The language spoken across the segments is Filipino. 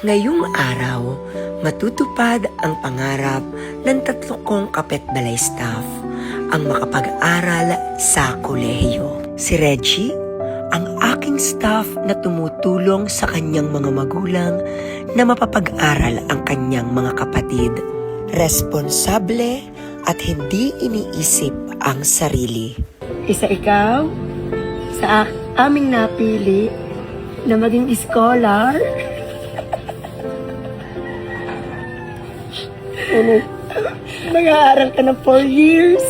Ngayong araw, matutupad ang pangarap ng 3 kong kapitbalay staff, ang makapag-aral sa kolehiyo. Si Reggie, ang aking staff na tumutulong sa kanyang mga magulang na mapapag-aral ang kanyang mga kapatid. Responsable at hindi iniisip ang sarili. Isa ikaw sa aming napili na maging scholar. Mag-aaral ka na 4 years.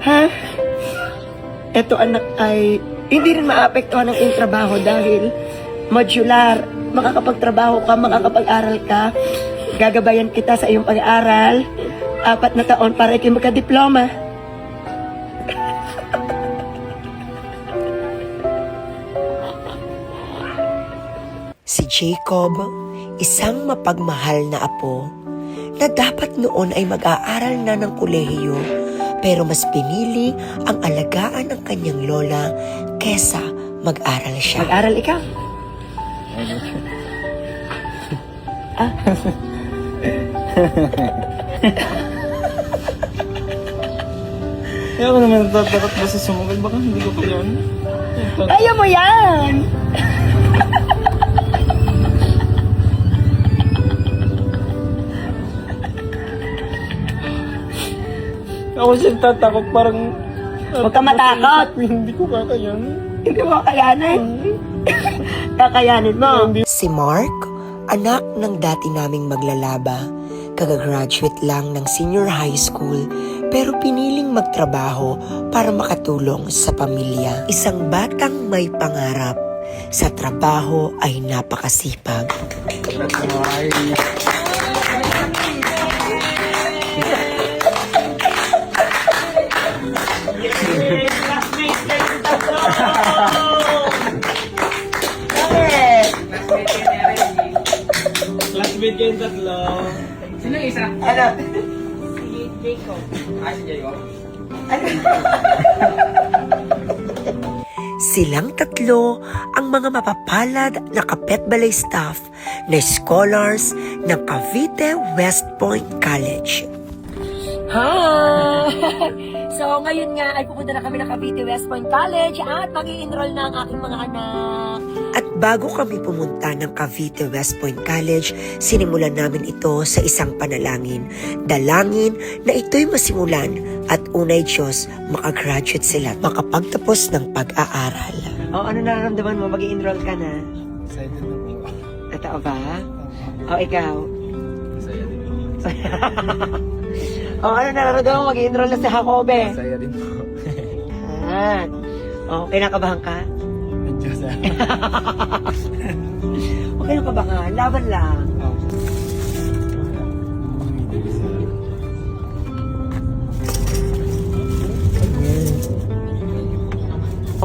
Ha? Ito anak ay hindi rin maapektuhan ng iyong trabaho dahil modular. Makakapagtrabaho ka, makakapag-aral ka. Gagabayan kita sa iyong pag-aaral. 4 na taon para ikaw magka-diploma. Si Jacob, isang mapagmahal na apo na dapat noon ay mag-aaral na ng kolehiyo pero mas pinili ang alagaan ng kanyang lola kesa mag-aral siya. Mag-aral ikaw? Kaya ako naman dapat ba sa sumugod? Baka hindi ko pa yun. Kaya mo yan! Ako siya tatakot parang... Huwag ka matakot. Hindi ko kakayan. Hindi mo kakayanin. Kakayanin mo. Si Mark, anak ng dati naming maglalaba, kagagraduate lang ng senior high school pero piniling magtrabaho para makatulong sa pamilya. Isang batang may pangarap, sa trabaho ay napakasipag. Classmate kayong tatlo. Sino yung isa? Ano? Si Jacob. Si Jacob? Silang tatlo ang mga mapapalad na kapitbalay staff na scholars ng Cavite West Point College. Hi! So ngayon nga ay pupunta na kami ng Cavite West Point College at mag-i-enroll na ang aking mga anak. At bago kami pumunta ng Cavite West Point College, sinimulan namin ito sa isang panalangin. Dalangin na ito'y masimulan at unay Diyos makagraduate sila at makapagtapos ng pag-aaral. O ano nararamdaman mo? Mag-i-enroll ka na? Excited na po. Totoo ba? O ikaw? Masaya din po. O ano nararamdaman mo? Mag-i-enroll na sa Jacobe? Masaya din po. O kinakabahan ka? Medyo sa... Okay na ka? Laban lang.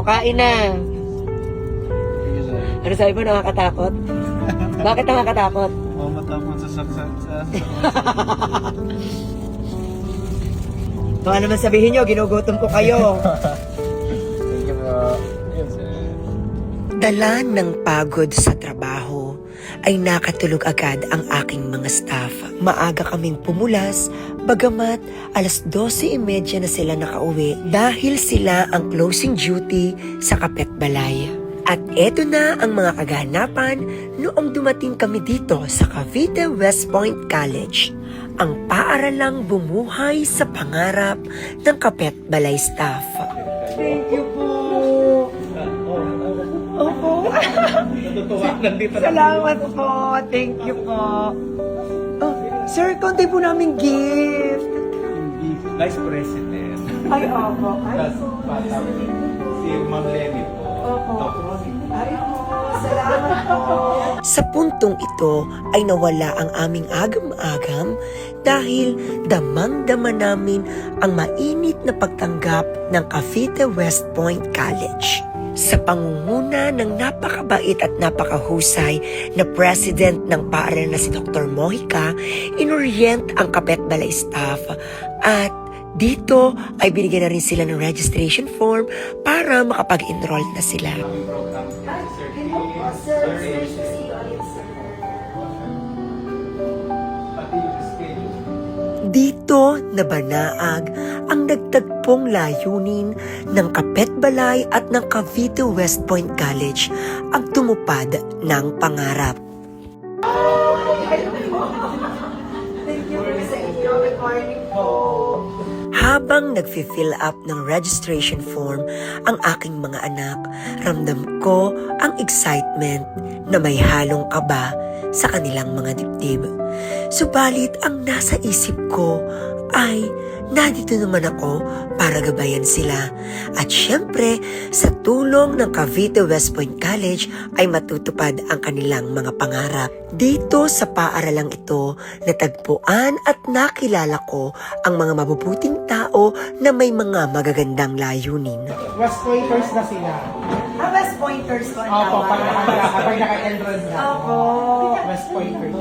O kain na. Ano sabi mo, nakakatakot? Bakit nakakatakot? Matapon sa saksak sa... Baka naman sabihin nyo, ginugutom ko kayo. Thank you po. Yes, sir. Dala ng pagod sa trabaho ay nakatulog agad ang aking mga staff. Maaga kaming pumulas, bagamat 12:30 na sila nakauwi dahil sila ang closing duty sa kapitbalay. At eto na ang mga kaganapan noong dumating kami dito sa Cavite West Point College. Ang paaralang bumuhay sa pangarap ng kapitbalay staff. Thank you po. Opo. Natutuwa. Nandito na. Salamat po. Thank you po. Oh, sir, konti po namin gift. Vice President. Ay, opo. Ay, Tapos, bata, si Ma'am Lenny po. opo. Ay, salamat po. Sa puntong ito ay nawala ang aming agam-agam dahil damang-dama namin ang mainit na pagtanggap ng Cavite West Point College. Sa pangunguna ng napakabait at napakahusay na president ng paaralan na si Dr. Mojica, inorient ang kapitbalay staff at Dito ay binigyan na rin sila ng registration form para makapag-enroll na sila. Dito nabanaag ang nagtagpong layunin ng Kapitbalay at ng Cavite West Point College ang tumupad ng pangarap. Habang nagfi-fill up ng registration form ang aking mga anak, ramdam ko ang excitement na may halong kaba sa kanilang mga dibdib. Subalit ang nasa isip ko ay nandito naman ako para gabayan sila. At syempre, sa tulong ng Cavite West Point College ay matutupad ang kanilang mga pangarap. Dito sa paaralang ito, natagpuan at nakilala ko ang mga mabubuting tao na may mga magagandang layunin. West Pointers na sila. West Pointers ko Opo, pag naka-enroll na. Opo. West Pointers.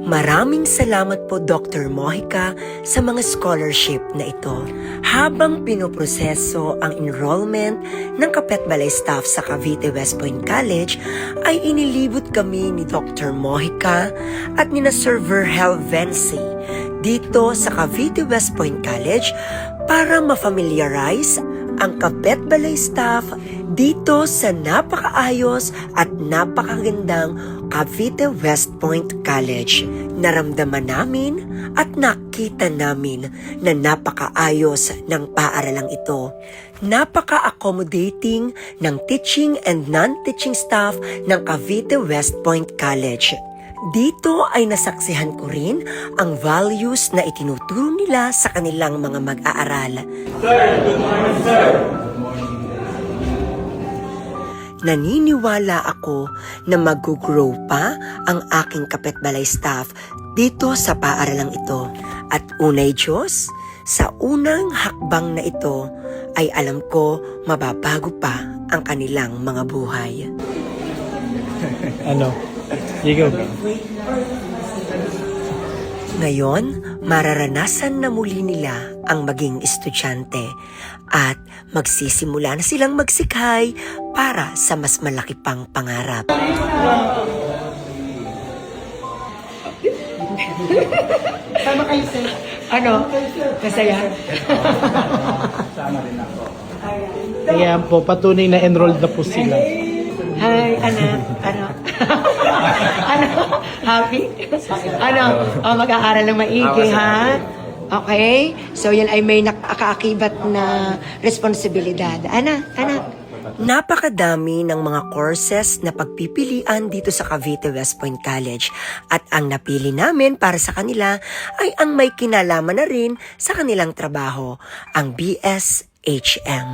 Maraming salamat po Dr. Mojica sa mga scholarship na ito. Habang pinoproseso ang enrollment ng Kapitbalay staff sa Cavite West Point College, ay inilibot kami ni Dr. Mojica at ni na Sir Verhel Venci dito sa Cavite West Point College para ma-familiarize ang Kapitbalay staff dito sa napakaayos at napakagandang Cavite West Point College. Naramdaman namin at nakita namin na napakaayos ng paaralang ito. Napaka-accommodating ng teaching and non-teaching staff ng Cavite West Point College. Dito ay nasaksihan ko rin ang values na itinuturo nila sa kanilang mga mag-aaral. Sir, good morning, sir. Naniniwala ako na mag-grow pa ang aking Kapitbalay staff dito sa paaralang ito. At unay Diyos, sa unang hakbang na ito ay alam ko mababago pa ang kanilang mga buhay. Ano? Ikaw ba? Ngayon, mararanasan na muli nila ang maging estudyante at magsisimula na silang magsikhay para sa mas malaki pang pangarap. Sama kayo, sir. Ano? Masaya? Ayan po, patunay na enrolled na po sila. Hi, anak. Ano? Ano? Happy? Ano? Mag-aaral ng maigi, ha? Okay? So, yan ay may nakaakibat na responsibilidad. Anak. Napakadami ng mga courses na pagpipilian dito sa Cavite West Point College at ang napili namin para sa kanila ay ang may kinalaman na rin sa kanilang trabaho, ang BSHM.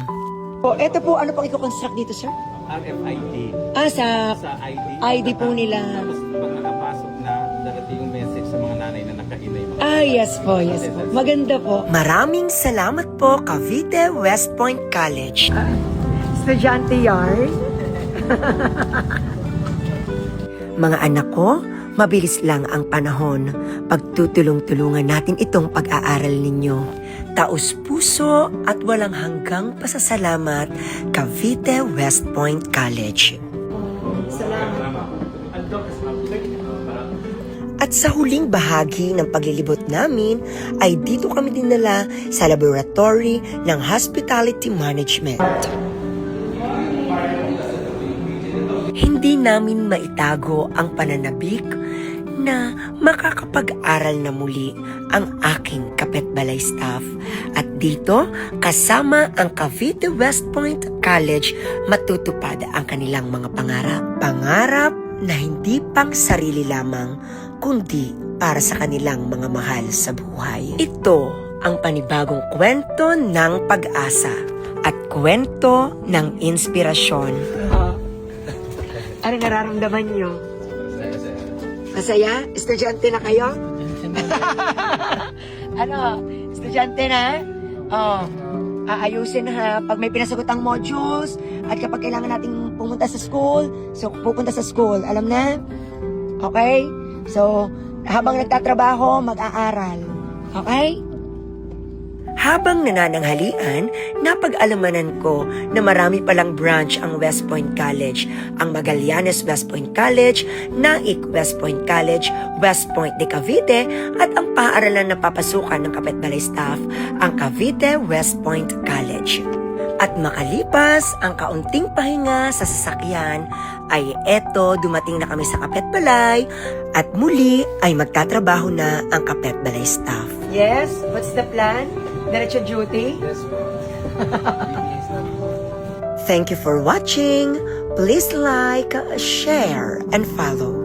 O, eto po, ano pang i-construct dito, sir? RFID. Sa Sa ID. ID po nila. Tapos pag nakapasok na, darating yung message sa mga nanay na nakainay. Yes po. Maganda po. Maraming salamat po, Cavite West Point College. Estudyante yarn. Mga anak ko, mabilis lang ang panahon. Pagtutulong-tulungan natin itong pag-aaral ninyo. Taos puso at walang hanggang pasasalamat, Cavite West Point College. At sa huling bahagi ng paglilibot namin ay dito kami dinala sa laboratory ng Hospitality Management. Hindi namin maitago ang pananabik na makakapag-aral na muli ang aking Kapitbalay staff. At dito, kasama ang Cavite West Point College, matutupad ang kanilang mga pangarap. Pangarap na hindi pang sarili lamang, kundi para sa kanilang mga mahal sa buhay. Ito ang panibagong kwento ng pag-asa at kwento ng inspirasyon. Ano nararamdaman nyo? Masaya? Estudyante na kayo? Ano? Estudyante na? Aayusin na ha. Pag may pinasagot ang modules at kapag kailangan nating pumunta sa school, so pupunta sa school. Alam na? Okay? So, habang nagtatrabaho, mag-aaral. Okay? Habang nanananghalian, napag-alamanan ko na marami palang branch ang West Point College, ang Magallanes West Point College, Naik West Point College, West Point de Cavite, at ang paaralan na papasukan ng Kapitbalay staff, ang Cavite West Point College. At makalipas ang kaunting pahinga sa sasakyan, ay eto dumating na kami sa Kapitbalay at muli ay magtatrabaho na ang Kapitbalay staff. Yes? What's the plan? Diretso duty? Thank you for watching. Please like, share, and follow.